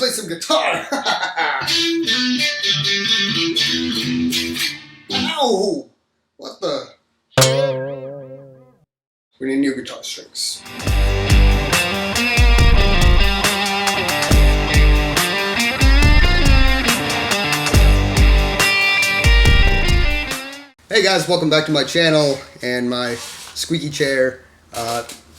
play some guitar. Ow! What the? We need new guitar strings. Hey guys, welcome back to my channel and my squeaky chair.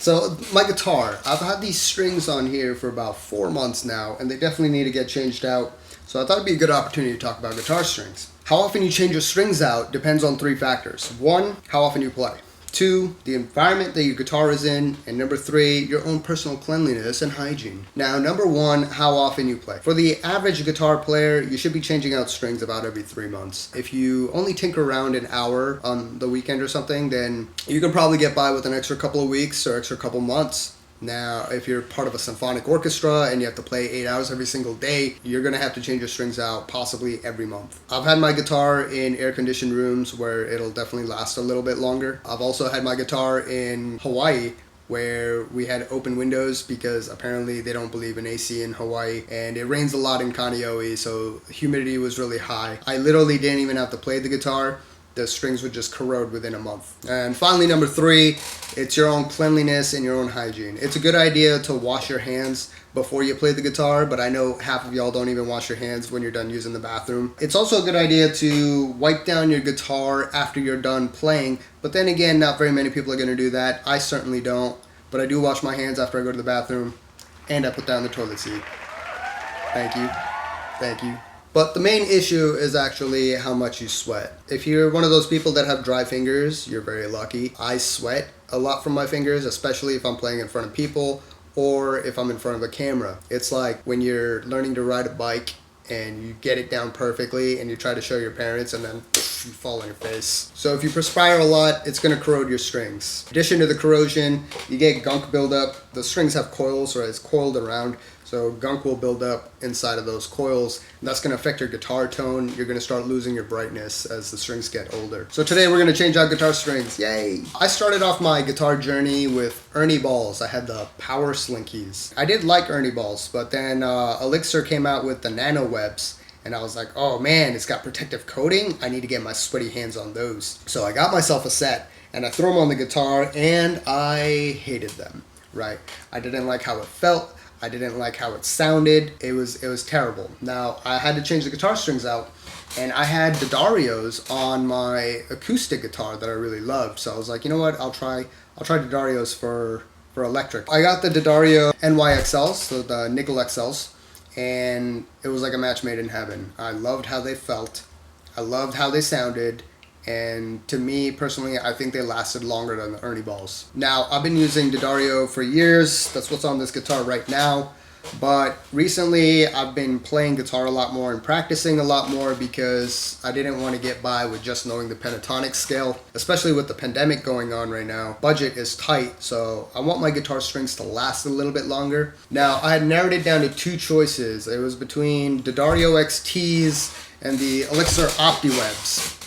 So my guitar, I've had these strings on here for about 4 months now, and they definitely need to get changed out. So I thought it'd be a good opportunity to talk about guitar strings. How often you change your strings out depends on 3 factors. 1, how often you play. 2, the environment that your guitar is in. And number 3, your own personal cleanliness and hygiene. Now, number 1, how often you play. For the average guitar player, you should be changing out strings about every 3 months. If you only tinker around an hour on the weekend or something, then you can probably get by with an extra couple of weeks or extra couple months. Now, if you're part of a symphonic orchestra and you have to play 8 hours every single day, you're going to have to change your strings out possibly every month. I've had my guitar in air-conditioned rooms where it'll definitely last a little bit longer. I've also had my guitar in Hawaii where we had open windows because apparently they don't believe in AC in Hawaii, and it rains a lot in Kaneohe, so humidity was really high. I literally didn't even have to play the guitar. The strings would just corrode within a month. And finally, number 3, it's your own cleanliness and your own hygiene. It's a good idea to wash your hands before you play the guitar, but I know half of y'all don't even wash your hands when you're done using the bathroom. It's also a good idea to wipe down your guitar after you're done playing, but then again, not very many people are gonna do that. I certainly don't, but I do wash my hands after I go to the bathroom, and I put down the toilet seat. Thank you. Thank you. But the main issue is actually how much you sweat. If you're one of those people that have dry fingers, you're very lucky. I sweat a lot from my fingers, especially if I'm playing in front of people or if I'm in front of a camera. It's like when you're learning to ride a bike and you get it down perfectly and you try to show your parents and then you fall on your face. So if you perspire a lot, it's going to corrode your strings. In addition to the corrosion, you get gunk buildup. The strings have coils, so it's coiled around. So gunk will build up inside of those coils, and that's going to affect your guitar tone. You're going to start losing your brightness as the strings get older. So today we're going to change out guitar strings. Yay! I started off my guitar journey with Ernie balls. I had the Power Slinkies. I did like Ernie balls, but then Elixir came out with the Nano Webs, and I was like, oh man, it's got protective coating. I need to get my sweaty hands on those. So I got myself a set, and I threw them on the guitar, and I hated them, right? I didn't like how it felt. I didn't like how it sounded. It was terrible. Now, I had to change the guitar strings out, and I had D'addario's on my acoustic guitar that I really loved. So I was like, you know what? I'll try D'addario's for electric. I got the D'addario NYXLs, so the nickel XLs, and it was like a match made in heaven. I loved how they felt. I loved how they sounded. And to me, personally, I think they lasted longer than the Ernie balls. Now, I've been using D'addario for years. That's what's on this guitar right now. But recently, I've been playing guitar a lot more and practicing a lot more because I didn't want to get by with just knowing the pentatonic scale, especially with the pandemic going on right now. Budget is tight, so I want my guitar strings to last a little bit longer. Now, I had narrowed it down to 2 choices. It was between D'addario XTs and the Elixir Optiwebs.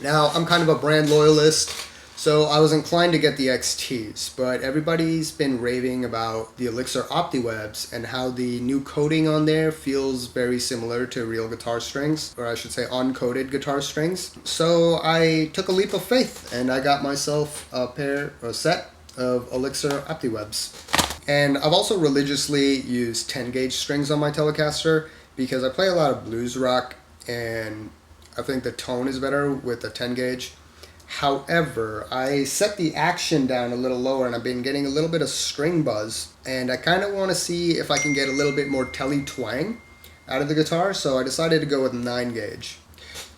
Now, I'm kind of a brand loyalist, so I was inclined to get the XTs, but everybody's been raving about the Elixir Optiwebs and how the new coating on there feels very similar to real guitar strings, or I should say uncoated guitar strings. So I took a leap of faith and I got myself a set of Elixir Optiwebs. And I've also religiously used 10 gauge strings on my Telecaster because I play a lot of blues rock and I think the tone is better with the 10 gauge. However, I set the action down a little lower and I've been getting a little bit of string buzz, and I kind of want to see if I can get a little bit more telly twang out of the guitar, so I decided to go with 9 gauge.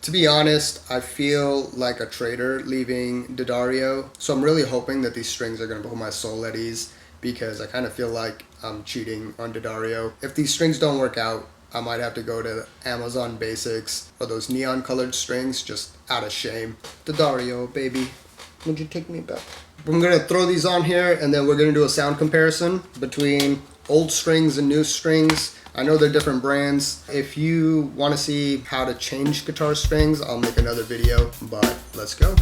To be honest, I feel like a traitor leaving D'addario, so I'm really hoping that these strings are going to put my soul at ease because I kind of feel like I'm cheating on D'addario. If these strings don't work out, I might have to go to Amazon Basics or those neon colored strings just out of shame. D'addario, baby, would you take me back? I'm going to throw these on here and then we're going to do a sound comparison between old strings and new strings. I know they're different brands. If you want to see how to change guitar strings, I'll make another video, but let's go.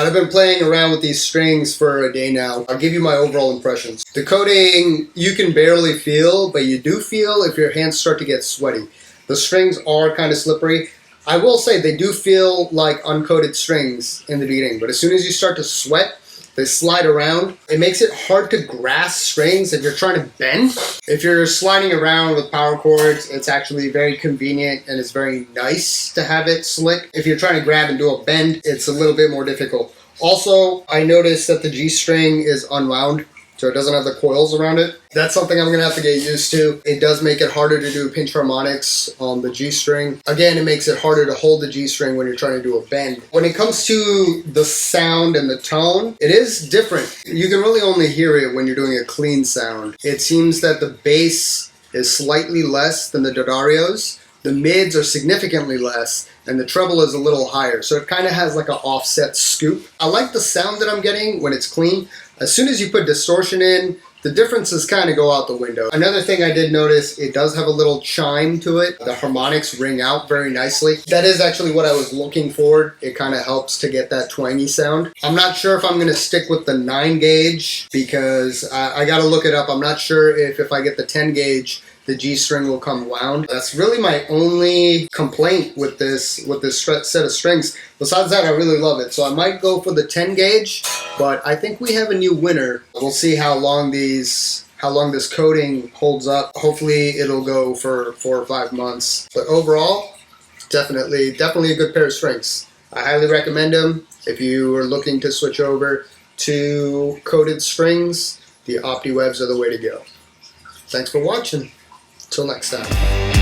I've been playing around with these strings for a day now. I'll give you my overall impressions. The coating, you can barely feel, but you do feel if your hands start to get sweaty. The strings are kind of slippery. I will say they do feel like uncoated strings in the beginning, but as soon as you start to sweat, they slide around. It makes it hard to grasp strings if you're trying to bend. If you're sliding around with power chords, it's actually very convenient and it's very nice to have it slick. If you're trying to grab and do a bend, it's a little bit more difficult. Also, I noticed that the G string is unwound, so it doesn't have the coils around it. That's something I'm gonna have to get used to. It does make it harder to do pinch harmonics on the G string. Again, it makes it harder to hold the G string when you're trying to do a bend. When it comes to the sound and the tone, it is different. You can really only hear it when you're doing a clean sound. It seems that the bass is slightly less than the D'Addarios. The mids are significantly less, and the treble is a little higher. So it kind of has like an offset scoop. I like the sound that I'm getting when it's clean. As soon as you put distortion in, the differences kind of go out the window. Another thing I did notice, it does have a little chime to it. The harmonics ring out very nicely. That is actually what I was looking for. It kind of helps to get that twangy sound. I'm not sure if I'm going to stick with the 9 gauge because I got to look it up. I'm not sure if I get the 10 gauge, the G string will come wound. That's really my only complaint with this set of strings. Besides that, I really love it. So I might go for the 10 gauge, but I think we have a new winner. We'll see how long this coating holds up. Hopefully it'll go for 4 or 5 months. But overall, definitely a good pair of strings. I highly recommend them. If you are looking to switch over to coated strings, the Optiwebs are the way to go. Thanks for watching. Till next time.